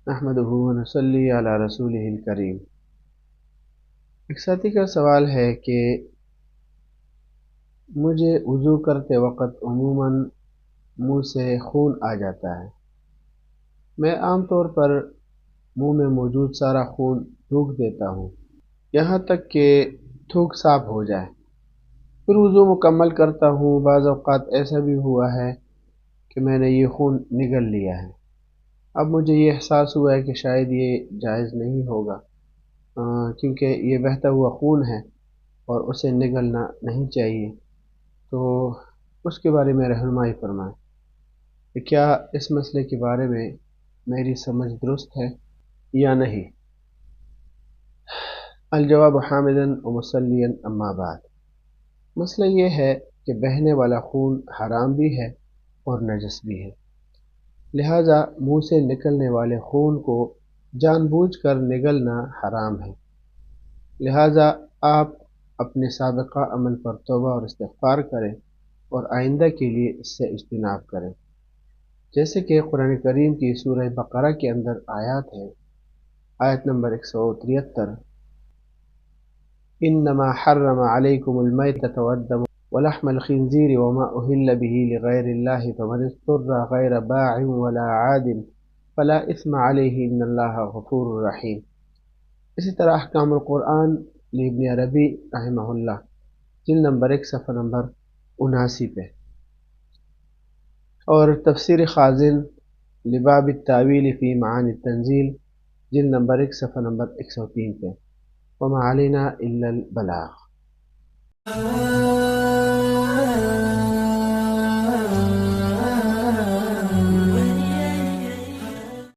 نحمدہ و نصلی علی رسولہ الکریم۔ ایک ساتھی کا سوال ہے کہ مجھے وضو کرتے وقت عموماً منہ سے خون آ جاتا ہے۔ میں عام طور پر منہ میں موجود سارا خون تھوک دیتا ہوں یہاں تک کہ تھوک صاف ہو جائے، پھر وضو مکمل کرتا ہوں۔ بعض اوقات ایسا بھی ہوا ہے کہ میں نے یہ خون نگل لیا ہے۔ اب مجھے یہ احساس ہوا ہے کہ شاید یہ جائز نہیں ہوگا، کیونکہ یہ بہتا ہوا خون ہے اور اسے نگلنا نہیں چاہیے، تو اس کے بارے میں رہنمائی فرمائیں کہ کیا اس مسئلے کے بارے میں میری سمجھ درست ہے یا نہیں۔ الجواب حامداً و مسلیاً اما بعد۔ مسئلہ یہ ہے کہ بہنے والا خون حرام بھی ہے اور نجس بھی ہے، لہٰذا منہ سے نکلنے والے خون کو جان بوجھ کر نگلنا حرام ہے۔ لہٰذا آپ اپنے سابقہ عمل پر توبہ اور استغفار کریں اور آئندہ کے لیے اس سے اجتناب کریں، جیسے کہ قرآن کریم کی سورہ بقرہ کے اندر آیات ہے، آیت نمبر 173، انما حرم علیکم المیتۃ والدم ولحم الخنزیر وما اہل به لغیر اللہ فمن اضطر غیر باع ولا عاد فلا اثم علیہ ان اللہ غفور رحیم۔ اسی طرح احکام القرآن لابن عربی رحمہ اللہ، جلد نمبر 1 صفحہ نمبر 79 پہ، اور تفسیر خازن لباب التاویل فی معانی التنزیل، جلد نمبر 1 صفحہ نمبر 103 پہ۔ وما علینا الا البلاغ۔